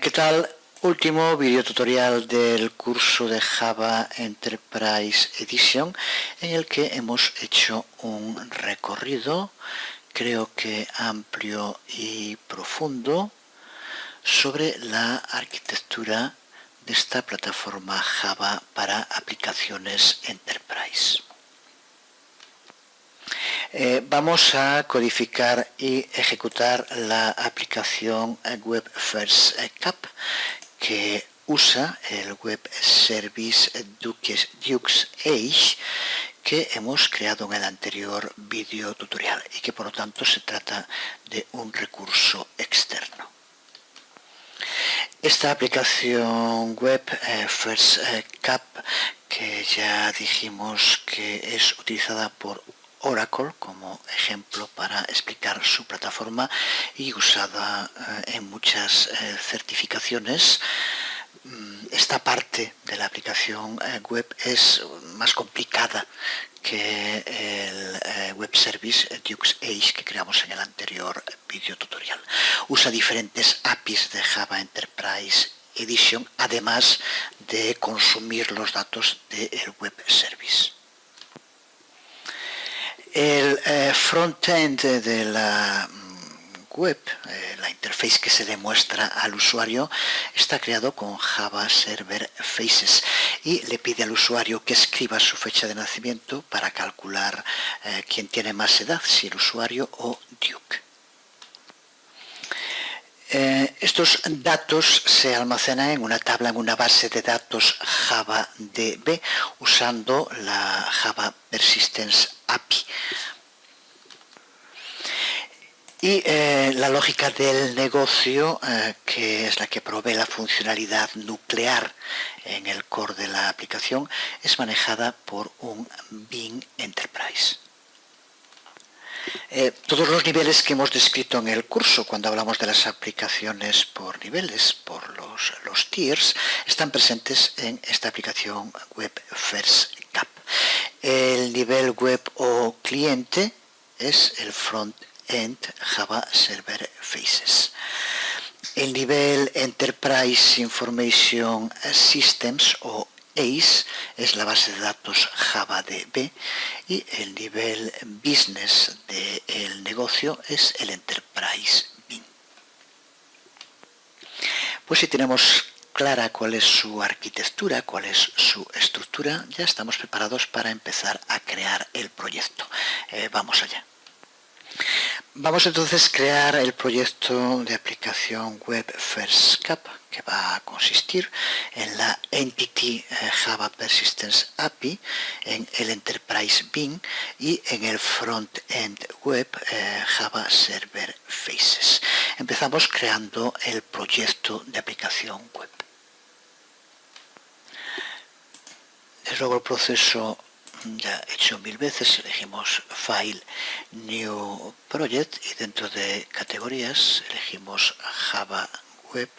¿Qué tal? Último video tutorial del curso de Java Enterprise Edition en el que hemos hecho un recorrido, creo que amplio y profundo, sobre la arquitectura de esta plataforma Java para aplicaciones Enterprise. Vamos a codificar y ejecutar la aplicación Web First Cap que usa el Web Service Dux Age que hemos creado en el anterior video tutorial y que por lo tanto se trata de un recurso externo. Esta aplicación web First Cap, que ya dijimos que es utilizada por Oracle como ejemplo para explicar su plataforma y usada en muchas certificaciones. Esta parte de la aplicación web es más complicada que el Web Service Dux Age que creamos en el anterior video tutorial. Usa diferentes APIs de Java Enterprise Edition, además de consumir los datos del Web Service. El frontend de la web, la interface que se le muestra al usuario, está creado con Java Server Faces y le pide al usuario que escriba su fecha de nacimiento para calcular quién tiene más edad, si el usuario o Duke. Estos datos se almacenan en una tabla, en una base de datos JavaDB, usando la Java Persistence API. Y la lógica del negocio, que es la que provee la funcionalidad nuclear en el core de la aplicación, es manejada por un Bing Enterprise. Todos los niveles que hemos descrito en el curso, cuando hablamos de las aplicaciones por niveles, por los tiers, están presentes en esta aplicación Web First Cap. El nivel web o cliente es el front-end Java Server Faces. El nivel Enterprise Information Systems o ACE es la base de datos JavaDB y el nivel business del negocio es el Enterprise Bing. Pues si tenemos clara cuál es su arquitectura, cuál es su estructura, ya estamos preparados para empezar a crear el proyecto. Vamos allá. Vamos entonces a crear el proyecto de aplicación Web First Cap, que va a consistir en la Entity Java Persistence API, en el Enterprise Bing y en el Front-End Web Java Server Faces. Empezamos creando el proyecto de aplicación web. Desde luego el proceso ya hecho 1000 veces, elegimos File, New Project y dentro de categorías elegimos Java Web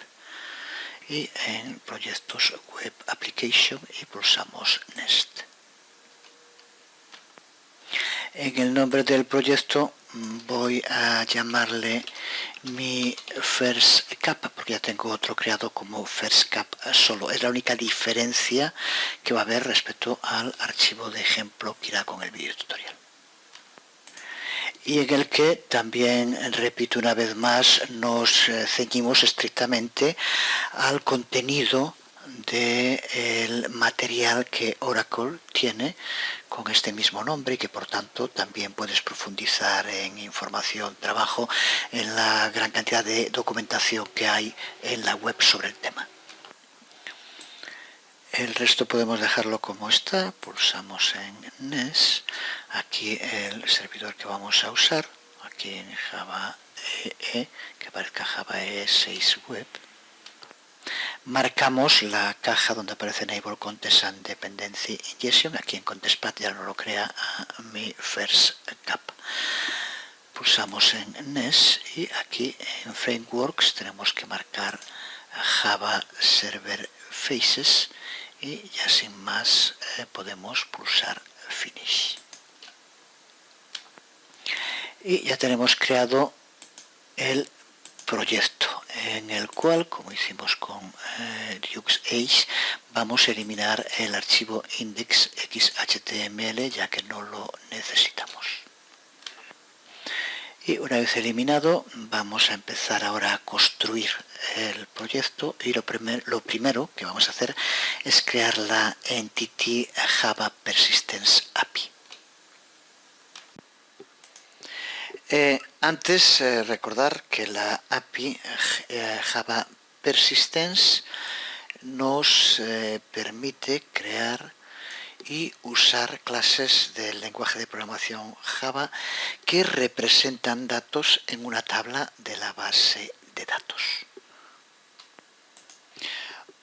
y en proyectos Web Application y pulsamos Next. En el nombre del proyecto voy a llamarle mi First Cap porque ya tengo otro creado como First Cap solo. Es la única diferencia que va a haber respecto al archivo de ejemplo que irá con el video tutorial. Y en el que también, repito una vez más, nos ceñimos estrictamente al contenido del material que Oracle tiene con este mismo nombre y que por tanto también puedes profundizar en información, trabajo, en la gran cantidad de documentación que hay en la web sobre el tema. El resto podemos dejarlo como está, pulsamos en Next, aquí el servidor que vamos a usar, aquí en Java EE, que aparezca Java EE 6 Web. Marcamos la caja donde aparece Enable Context and Dependency Injection, aquí en Contestpad ya no lo crea a mi First Cap. Pulsamos en Next y aquí en Frameworks tenemos que marcar Java Server Faces y ya sin más podemos pulsar Finish. Y ya tenemos creado el proyecto. en el cual, como hicimos con Dux-Age, vamos a eliminar el archivo index.xhtml ya que no lo necesitamos. Y una vez eliminado, vamos a empezar ahora a construir el proyecto y lo primero que vamos a hacer es crear la Entity Java Persistence API. Antes, recordar que la API Java Persistence nos permite crear y usar clases del lenguaje de programación Java que representan datos en una tabla de la base de datos.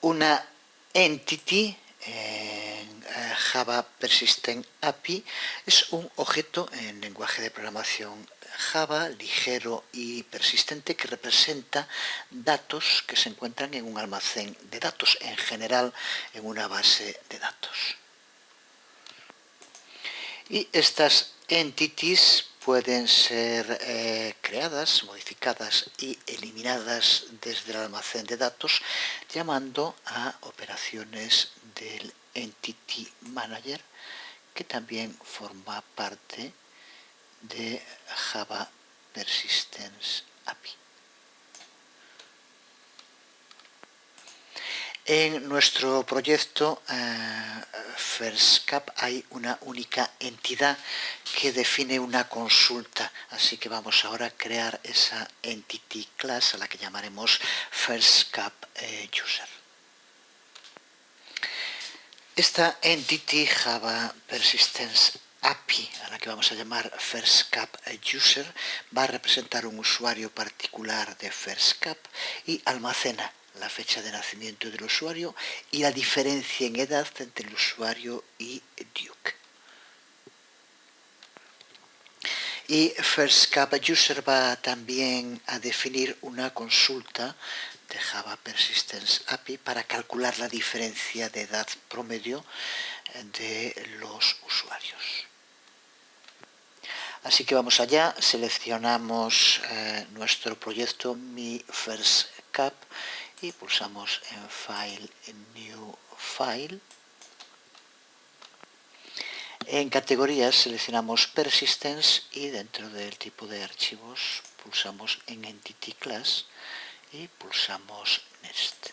Una entity en Java Persistent API es un objeto en lenguaje de programación Java ligero y persistente que representa datos que se encuentran en un almacén de datos, en general en una base de datos. Y estas entities pueden ser creadas, modificadas y eliminadas desde el almacén de datos llamando a operaciones del Entity Manager, que también forma parte de Java Persistence API. En nuestro proyecto FirstCap hay una única entidad que define una consulta, así que vamos ahora a crear esa entity class a la que llamaremos FirstCap User. Esta entity Java Persistence API, a la que vamos a llamar FirstCap User, va a representar un usuario particular de FirstCap y almacena la fecha de nacimiento del usuario y la diferencia en edad entre el usuario y Duke. Y FirstCap User va también a definir una consulta de Java Persistence API para calcular la diferencia de edad promedio de los usuarios. Así que vamos allá, seleccionamos nuestro proyecto Mi FirstCap y pulsamos en File, en New File. En categorías seleccionamos Persistence y dentro del tipo de archivos pulsamos en Entity Class y pulsamos Next.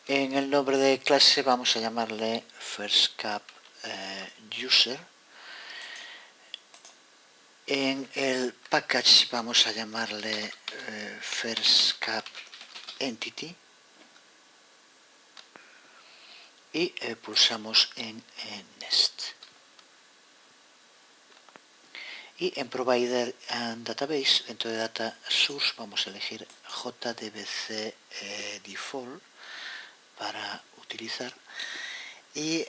En el nombre de clase vamos a llamarle FirstCap User. En el package vamos a llamarle FirstCap Entity y pulsamos en Next. Y en Provider and Database, dentro de Data Source, vamos a elegir JDBC Default para utilizar. Y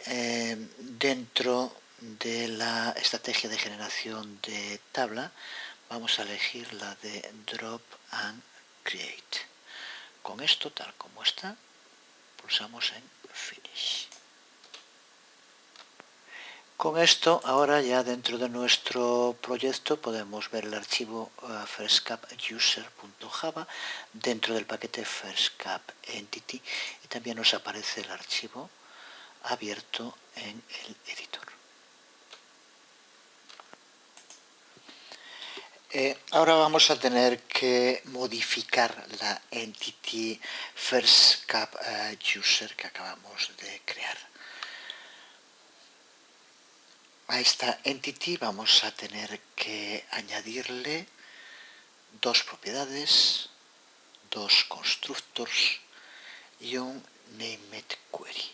dentro de la estrategia de generación de tabla, vamos a elegir la de Drop and Create. Con esto, tal como está, pulsamos en Finish. Con esto, ahora ya dentro de nuestro proyecto podemos ver el archivo firstcapuser.java dentro del paquete firstcap entity y también nos aparece el archivo abierto en el editor. Ahora vamos a tener que modificar la entity firstcap user que acabamos de crear. A esta entity vamos a tener que añadirle dos propiedades, dos constructors y un named query.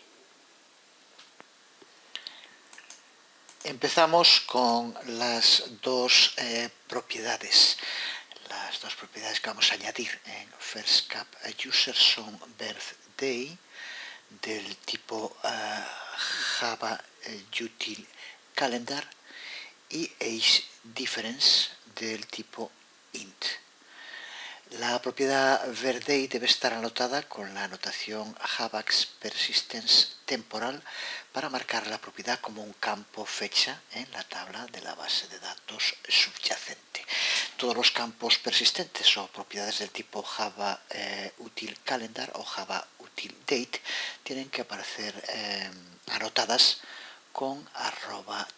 Empezamos con las dos propiedades. Las dos propiedades que vamos a añadir en FirstCap User son birthday del tipo Java Util Calendar y age difference del tipo int. La propiedad VerDate debe estar anotada con la anotación Javax Persistence Temporal para marcar la propiedad como un campo fecha en la tabla de la base de datos subyacente. Todos los campos persistentes o propiedades del tipo Java Util Calendar o Java Util Date tienen que aparecer anotadas con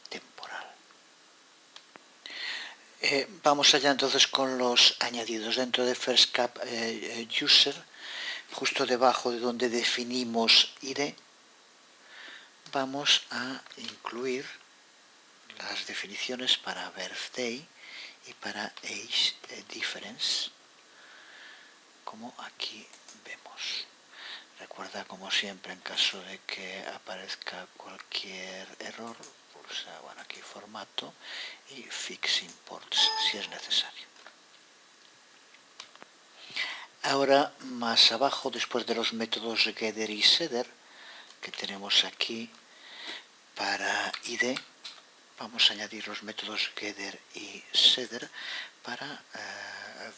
@temporal. Vamos allá entonces con los añadidos. Dentro de FirstCap User, justo debajo de donde definimos ID, vamos a incluir las definiciones para birthday y para age difference, como aquí vemos. Recuerda, como siempre, en caso de que aparezca cualquier error, pulsa aquí formato y fix imports si es necesario. Ahora, más abajo, después de los métodos getter y setter que tenemos aquí para id, vamos a añadir los métodos getter y setter para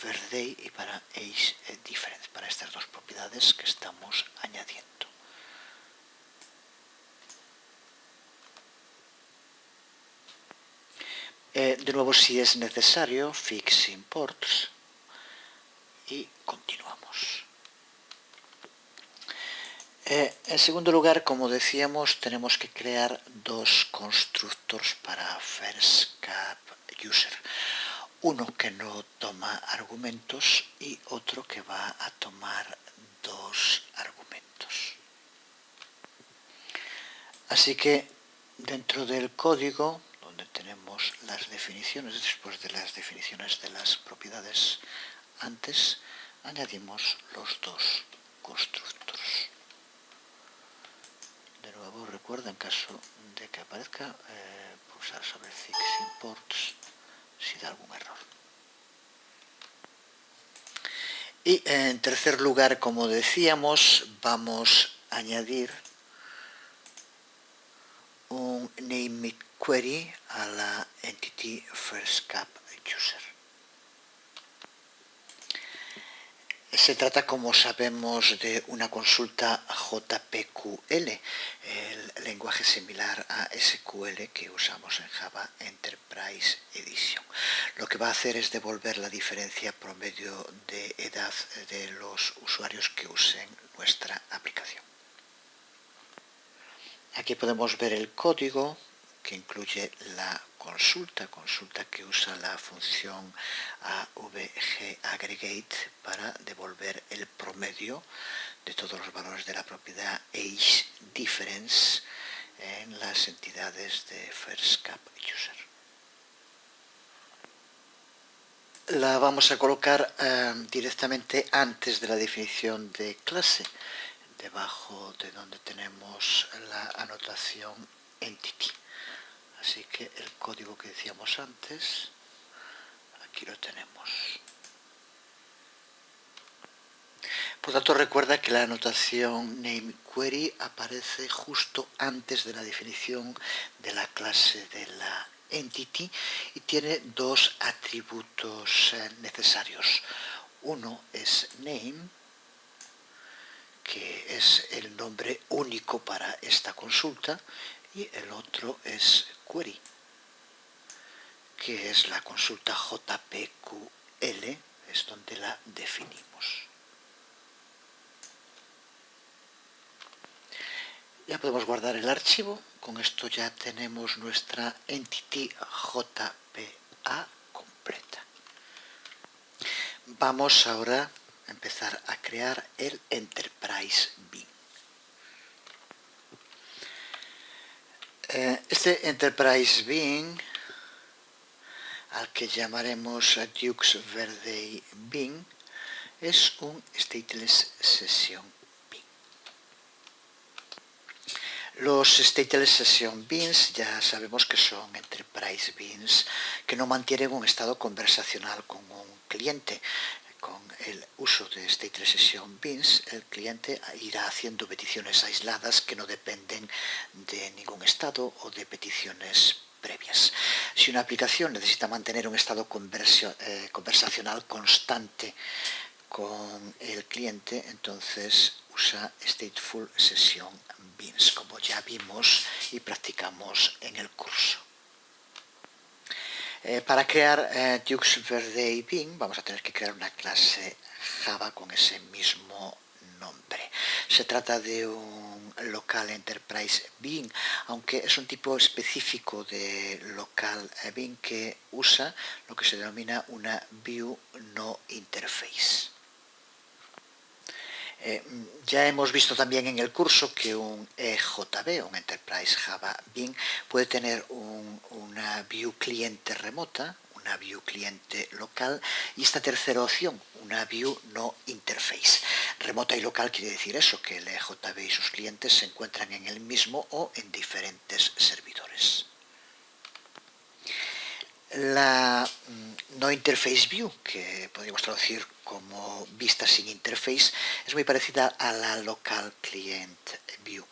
birthday y para age difference, para estas dos propiedades que estamos añadiendo. De nuevo, si es necesario, fix imports y continuamos. En segundo lugar, como decíamos, tenemos que crear dos constructors para FirstCap User. Uno que no toma argumentos y otro que va a tomar dos argumentos. Así que dentro del código, donde tenemos las definiciones, después de las definiciones de las propiedades antes, añadimos los dos constructors. De nuevo, recuerda, en caso de que aparezca, pulsar sobre fix imports si da algún error. Y en tercer lugar, como decíamos, vamos a añadir un name query a la entity FirstCap User. Se trata, como sabemos, de una consulta JPQL, el lenguaje similar a SQL que usamos en Java Enterprise Edition. Lo que va a hacer es devolver la diferencia promedio de edad de los usuarios que usen nuestra aplicación. Aquí podemos ver el código que incluye la consulta que usa la función avgaggregate para devolver el promedio de todos los valores de la propiedad age difference en las entidades de FirstCap User. La vamos a colocar directamente antes de la definición de clase, debajo de donde tenemos la anotación entity. Así que el código que decíamos antes, aquí lo tenemos. Por tanto, recuerda que la anotación nameQuery aparece justo antes de la definición de la clase de la entity y tiene dos atributos necesarios. Uno es name, que es el nombre único para esta consulta, y el otro es query, que es la consulta JPQL, es donde la definimos. Ya podemos guardar el archivo. Con esto ya tenemos nuestra entity JPA completa. Vamos ahora a empezar a crear el Enterprise Bean. Este Enterprise Bean, al que llamaremos Duke's Verde Bean, es un stateless session bean. Los stateless session beans ya sabemos que son Enterprise Beans que no mantienen un estado conversacional con un cliente. Con el uso de stateless session beans, el cliente irá haciendo peticiones aisladas que no dependen de ningún estado o de peticiones previas. Si una aplicación necesita mantener un estado conversacional constante con el cliente, entonces usa Stateful Session Beans, como ya vimos y practicamos en el curso. Para crear Dux Verde Bean vamos a tener que crear una clase Java con ese mismo nombre. Se trata de un local enterprise bean, aunque es un tipo específico de local bean que usa lo que se denomina una view no interface. Ya hemos visto también en el curso que un EJB, un Enterprise Java Bean, puede tener una view cliente remota, una view cliente local y esta tercera opción, una view no interface. Remota y local quiere decir eso, que el EJB y sus clientes se encuentran en el mismo o en diferentes servidores. La no interface view, que podríamos traducir como vista sin interface, es muy parecida a la local client view.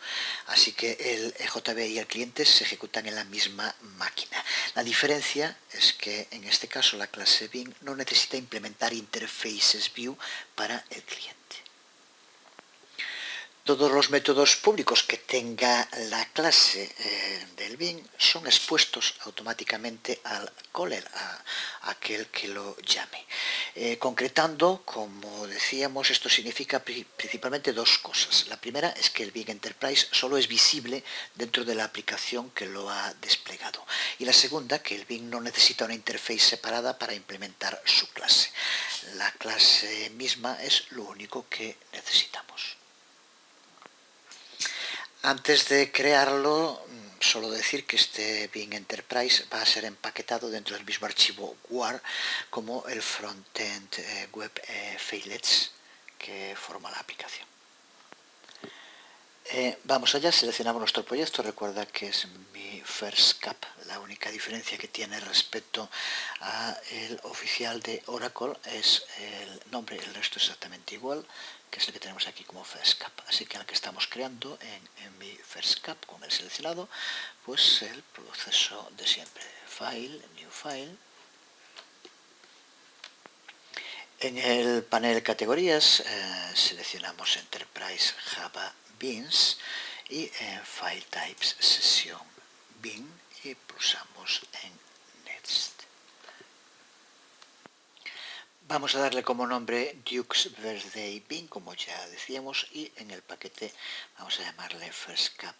Así que el EJB y el cliente se ejecutan en la misma máquina. La diferencia es que en este caso la clase Bean no necesita implementar interfaces view para el cliente. Todos los métodos públicos que tenga la clase del Bean son expuestos automáticamente al caller, a aquel que lo llame. Concretando, como decíamos, esto significa principalmente dos cosas. La primera es que el Bean Enterprise solo es visible dentro de la aplicación que lo ha desplegado. Y la segunda, que el Bean no necesita una interface separada para implementar su clase. La clase misma es lo único que necesitamos. Antes de crearlo, solo decir que este Bean Enterprise va a ser empaquetado dentro del mismo archivo WAR como el frontend web failets que forma la aplicación. Vamos allá, seleccionamos nuestro proyecto. Recuerda que es mi First Cap. La única diferencia que tiene respecto al oficial de Oracle es el nombre, el resto es exactamente igual, que es el que tenemos aquí como First Cap. Así que el que estamos creando en mi First Cap con el seleccionado, pues el proceso de siempre. File, New File. En el panel categorías seleccionamos Enterprise Java Beans y en File Types Session Bean y pulsamos en Next. Vamos a darle como nombre Dux Birthday Bean, como ya decíamos, y en el paquete vamos a llamarle firstcap.ejb.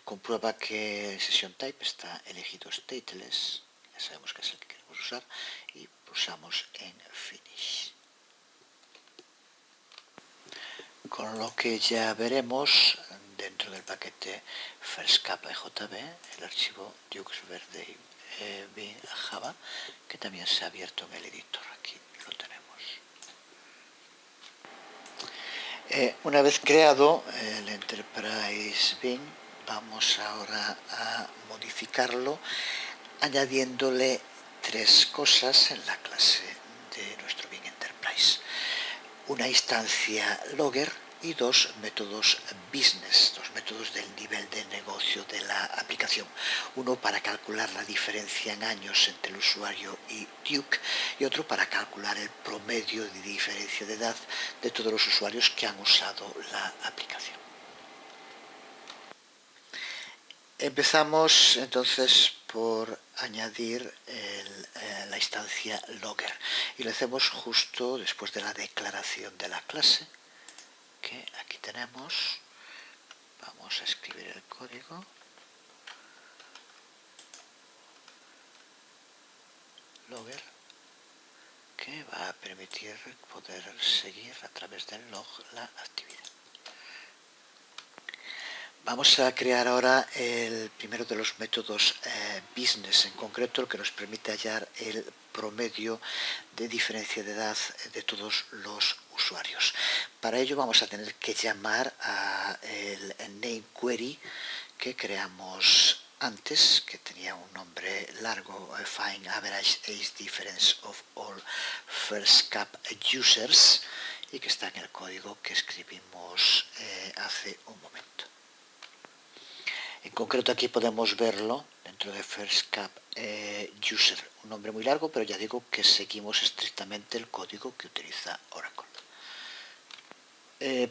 Comprueba que el Session Type está elegido Stateless, ya sabemos que es el que queremos usar, y pulsamos en Finish. Con lo que ya veremos dentro del paquete firstcap.ejb el archivo Dux Birthday Bean Java, que también se ha abierto en el editor. Aquí lo tenemos. Una vez creado el Enterprise Bean, vamos ahora a modificarlo añadiéndole tres cosas en la clase de nuestro Bean Enterprise. Una instancia logger y dos métodos business, dos métodos del nivel de negocio de la aplicación. Uno para calcular la diferencia en años entre el usuario y Duke y otro para calcular el promedio de diferencia de edad de todos los usuarios que han usado la aplicación. Empezamos entonces por añadir la instancia logger y lo hacemos justo después de la declaración de la clase, que aquí tenemos. Vamos a escribir el código. Logger, que va a permitir poder seguir a través del log la actividad. Vamos a crear ahora el primero de los métodos business, en concreto el que nos permite hallar el promedio de diferencia de edad de todos los usuarios. Para ello vamos a tener que llamar a el name query que creamos antes, que tenía un nombre largo, Find Average Age Difference of All First Cap Users, y que está en el código que escribimos hace un momento. En concreto aquí podemos verlo dentro de FirstCap User, un nombre muy largo, pero ya digo que seguimos estrictamente el código que utiliza Oracle.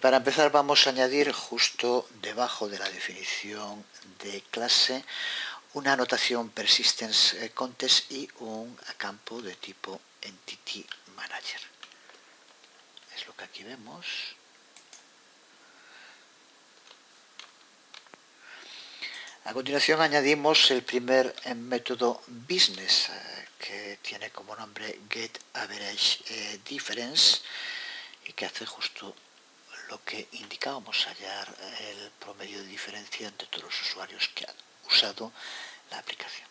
Para empezar vamos a añadir justo debajo de la definición de clase una anotación persistence context y un campo de tipo entity manager. Es lo que aquí vemos. A continuación añadimos el primer método business que tiene como nombre getAverageDifference y que hace justo lo que indicábamos, hallar el promedio de diferencia entre todos los usuarios que han usado la aplicación.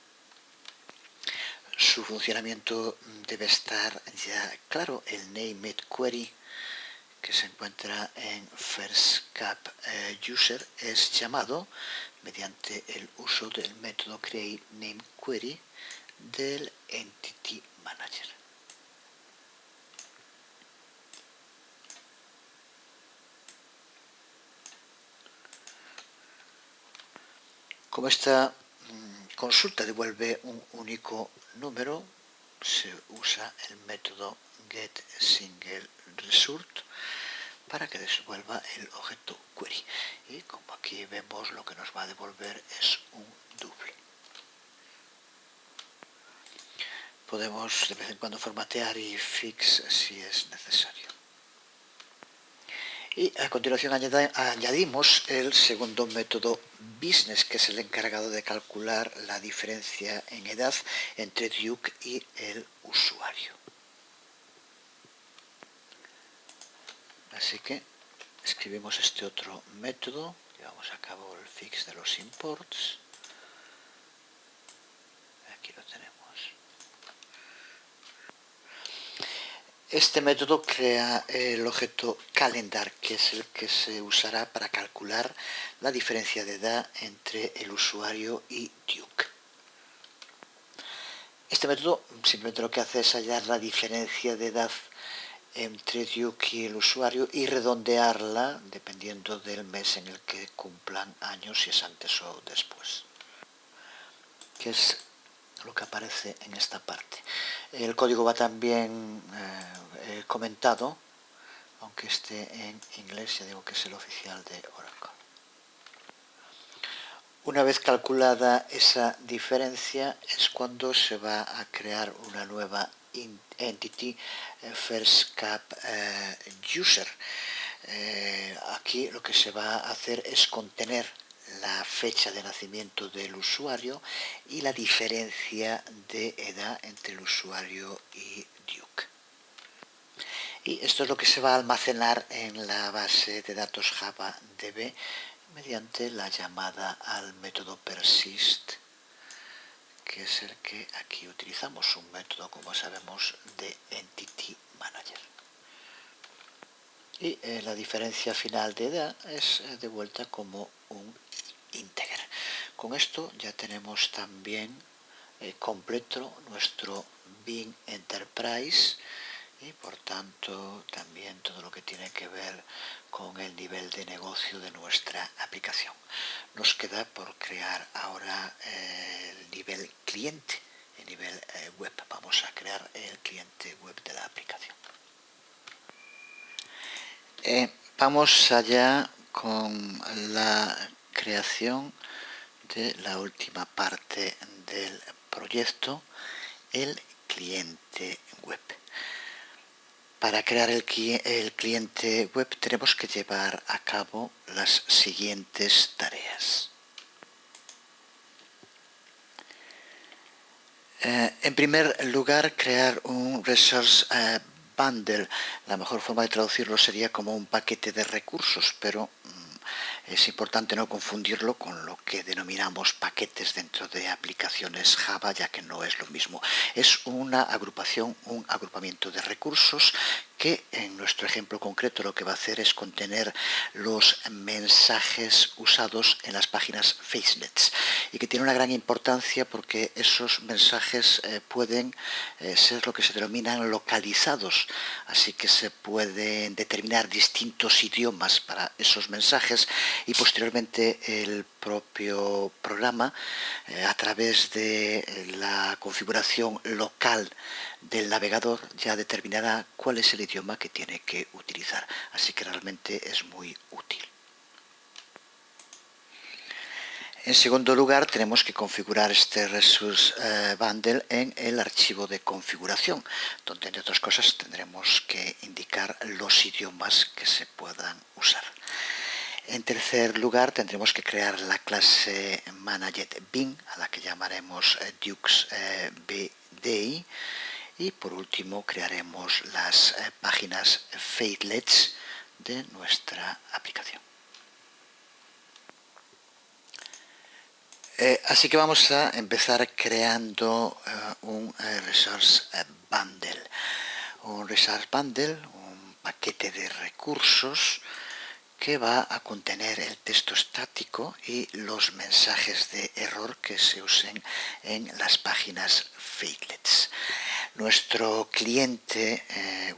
Su funcionamiento debe estar ya claro. El nameItQuery que se encuentra en FirstCap User es llamado mediante el uso del método createNameQuery del Entity Manager. Como esta consulta devuelve un único número, se usa el método getSingleResult para que devuelva el objeto query. Y como aquí vemos, lo que nos va a devolver es un doble. Podemos de vez en cuando formatear y fix si es necesario. Y a continuación añadimos el segundo método business, que es el encargado de calcular la diferencia en edad entre Duke y el usuario. Así que escribimos este otro método, llevamos a cabo el fix de los imports. Aquí lo tenemos. Este método crea el objeto calendar, que es el que se usará para calcular la diferencia de edad entre el usuario y Duke. Este método simplemente lo que hace es hallar la diferencia de edad entre Duke y el usuario y redondearla dependiendo del mes en el que cumplan años, si es antes o después. Que es lo que aparece en esta parte. El código va también comentado, aunque esté en inglés, ya digo que es el oficial de Oracle. Una vez calculada esa diferencia es cuando se va a crear una nueva entity, FirstCap User. Aquí lo que se va a hacer es contener la fecha de nacimiento del usuario y la diferencia de edad entre el usuario y Duke. Y esto es lo que se va a almacenar en la base de datos JavaDB mediante la llamada al método persist, que es el que aquí utilizamos, un método, como sabemos, de Entity Manager. Y la diferencia final de edad es devuelta como un integer. Con esto ya tenemos también completo nuestro Bing Enterprise y por tanto también todo lo que tiene que ver con el nivel de negocio de nuestra aplicación. Nos queda por crear ahora el nivel cliente, el nivel web. Vamos a crear el cliente web de la aplicación. Vamos allá con la creación de la última parte del proyecto, el cliente web. Para crear el cliente web tenemos que llevar a cabo las siguientes tareas. En primer lugar, crear un resource bundle. La mejor forma de traducirlo sería como un paquete de recursos, pero es importante no confundirlo con lo que denominamos paquetes dentro de aplicaciones Java, ya que no es lo mismo. Es una agrupación, un agrupamiento de recursos que en nuestro ejemplo concreto lo que va a hacer es contener los mensajes usados en las páginas FaceNets y que tiene una gran importancia porque esos mensajes pueden ser lo que se denominan localizados, así que se pueden determinar distintos idiomas para esos mensajes y posteriormente el propio programa a través de la configuración local del navegador ya determinará cuál es el idioma que tiene que utilizar, así que realmente es muy útil. En segundo lugar, tenemos que configurar este Resource Bundle en el archivo de configuración, donde entre otras cosas tendremos que indicar los idiomas que se puedan usar. En tercer lugar, tendremos que crear la clase ManagetBin, a la que llamaremos DuxBDI. Y por último, crearemos las páginas Facelets de nuestra aplicación. Así que vamos a empezar creando un Resource Bundle. Un Resource Bundle, un paquete de recursos que va a contener el texto estático y los mensajes de error que se usen en las páginas Facelets. Nuestro cliente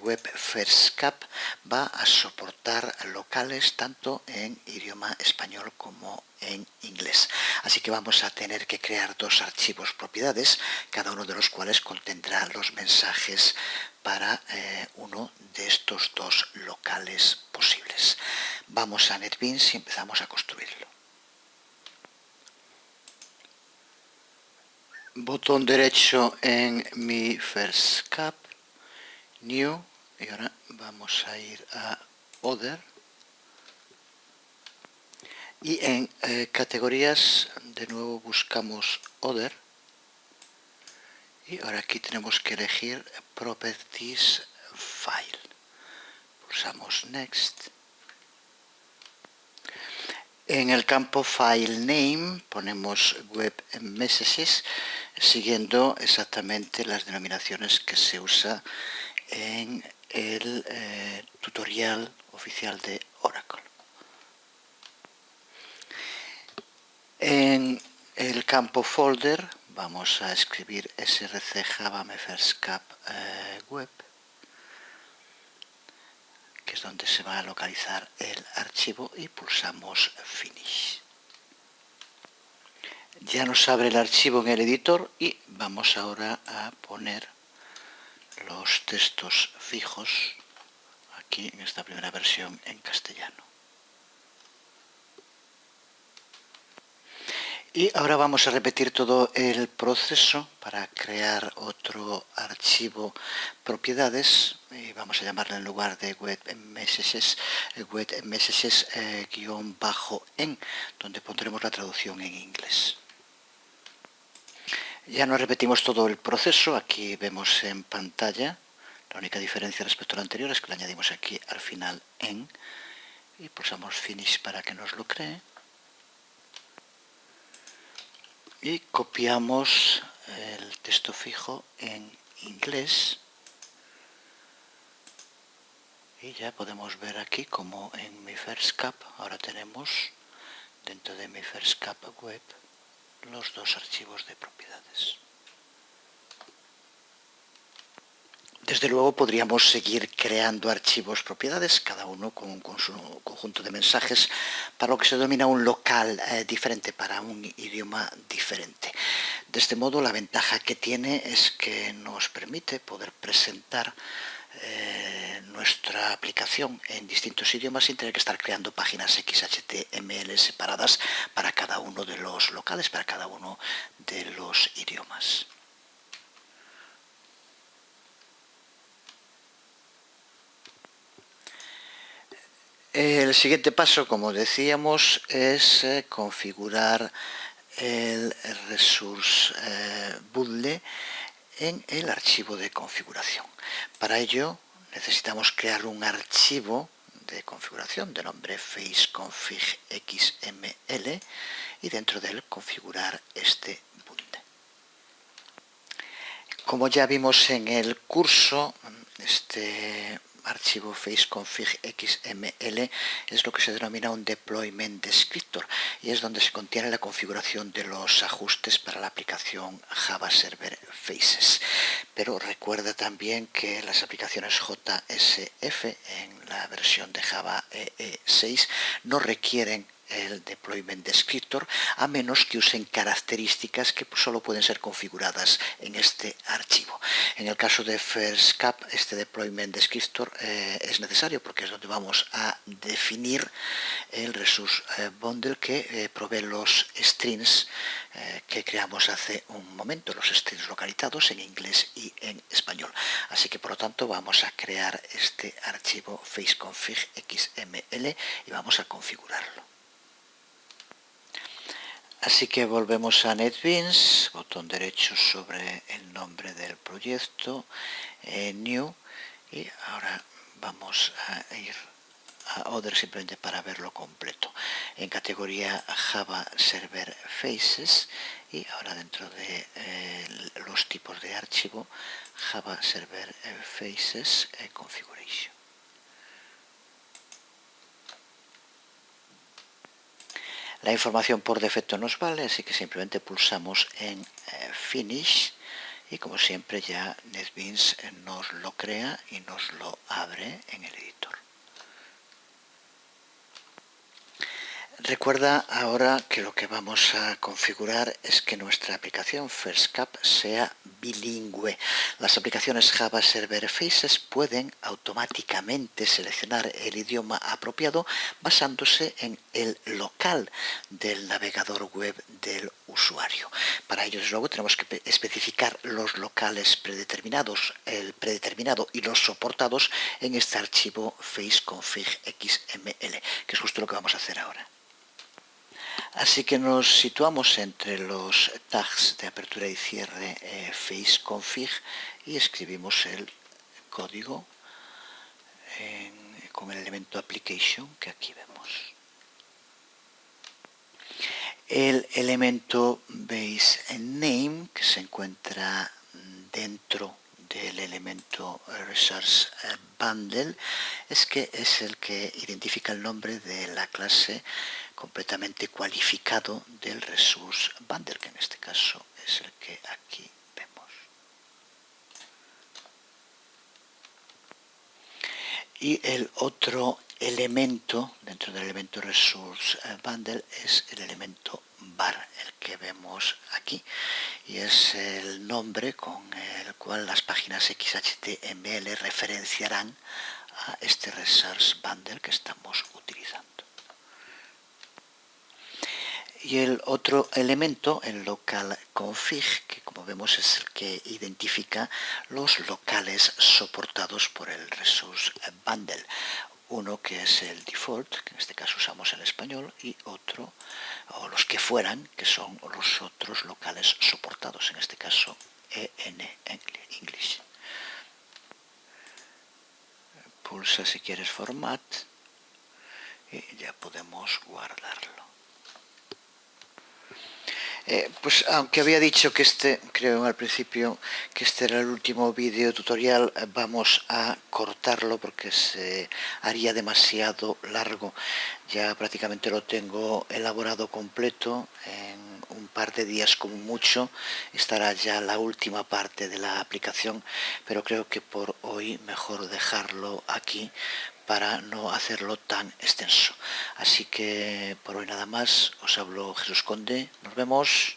web FirstCap va a soportar locales tanto en idioma español como en inglés. Así que vamos a tener que crear dos archivos propiedades, cada uno de los cuales contendrá los mensajes para uno de estos dos locales posibles. Vamos a NetBeans y empezamos a construirlo. Botón derecho en mi FirstCap, New, y ahora vamos a ir a Other. Y en categorías, de nuevo buscamos Other. Y ahora aquí tenemos que elegir Properties File. Pulsamos Next. En el campo File Name ponemos Web Messages, siguiendo exactamente las denominaciones que se usa en el tutorial oficial de Oracle. En el campo Folder vamos a escribir src java mfirstcap web, que es donde se va a localizar el archivo, y pulsamos Finish. Ya nos abre el archivo en el editor y vamos ahora a poner los textos fijos aquí en esta primera versión en castellano. Y ahora vamos a repetir todo el proceso para crear otro archivo propiedades y vamos a llamarlo, en lugar de web messages _en, donde pondremos la traducción en inglés. Ya no repetimos todo el proceso, aquí vemos en pantalla, la única diferencia respecto al anterior es que le añadimos aquí al final en, y pulsamos Finish para que nos lo cree. Y copiamos el texto fijo en inglés y ya podemos ver aquí como en mi FirstCap ahora tenemos dentro de mi FirstCap web los dos archivos de propiedades. Desde luego podríamos seguir creando archivos propiedades, cada uno con su conjunto de mensajes, para lo que se denomina un local diferente, para un idioma diferente. De este modo, la ventaja que tiene es que nos permite poder presentar nuestra aplicación en distintos idiomas sin tener que estar creando páginas XHTML separadas para cada uno de los locales, para cada uno de los idiomas. El siguiente paso, como decíamos, es configurar el Resource Bundle en el archivo de configuración. Para ello necesitamos crear un archivo de configuración de nombre faceconfig.xml y dentro de él configurar este bundle. Como ya vimos en el curso, este archivo faceconfig XML es lo que se denomina un deployment descriptor y es donde se contiene la configuración de los ajustes para la aplicación Java Server Faces. Pero recuerda también que las aplicaciones JSF en la versión de Java EE 6 no requieren el deployment descriptor a menos que usen características que solo pueden ser configuradas en este archivo. En el caso de FirstCap, este deployment descriptor es necesario porque es donde vamos a definir el resource bundle que provee los strings que creamos hace un momento, los strings localizados en inglés y en español. Así que por lo tanto vamos a crear este archivo faceconfig XML y vamos a configurarlo. Así que volvemos a NetBeans, botón derecho sobre el nombre del proyecto, New, y ahora vamos a ir a Other simplemente para verlo completo. En categoría Java Server Faces y ahora dentro de los tipos de archivo, Java Server Faces Configuration. La información por defecto nos vale, así que simplemente pulsamos en Finish y como siempre ya NetBeans nos lo crea y nos lo abre en el editor. Recuerda ahora que lo que vamos a configurar es que nuestra aplicación FirstCap sea bilingüe. Las aplicaciones Java Server Faces pueden automáticamente seleccionar el idioma apropiado basándose en el local del navegador web del usuario. Para ello, desde luego, tenemos que especificar los locales predeterminados, el predeterminado y los soportados en este archivo faceconfig XML, que es justo lo que vamos a hacer ahora. Así que nos situamos entre los tags de apertura y cierre faceconfig y escribimos el código con el elemento application que aquí vemos. El elemento base name que se encuentra dentro del elemento resource bundle es el que identifica el nombre de la clase completamente cualificado del resource bundle, que en este caso es el que aquí vemos. Y el otro elemento dentro del elemento resource bundle es el elemento var, el que vemos aquí, y es el nombre con el cual las páginas XHTML referenciarán a este resource bundle que estamos utilizando. Y el otro elemento, el local config, que como vemos es el que identifica los locales soportados por el resource bundle. Uno que es el default, que en este caso usamos el español, y otro, o los que fueran, que son los otros locales soportados, en este caso EN English. Pulsa si quieres format y ya podemos guardarlo. Pues aunque había dicho que creo al principio que este era el último vídeo tutorial, vamos a cortarlo porque se haría demasiado largo. Ya prácticamente lo tengo elaborado completo, en un par de días como mucho estará ya la última parte de la aplicación, pero creo que por hoy mejor dejarlo aquí para no hacerlo tan extenso. Así que por hoy nada más, os hablo Jesús Conde, nos vemos.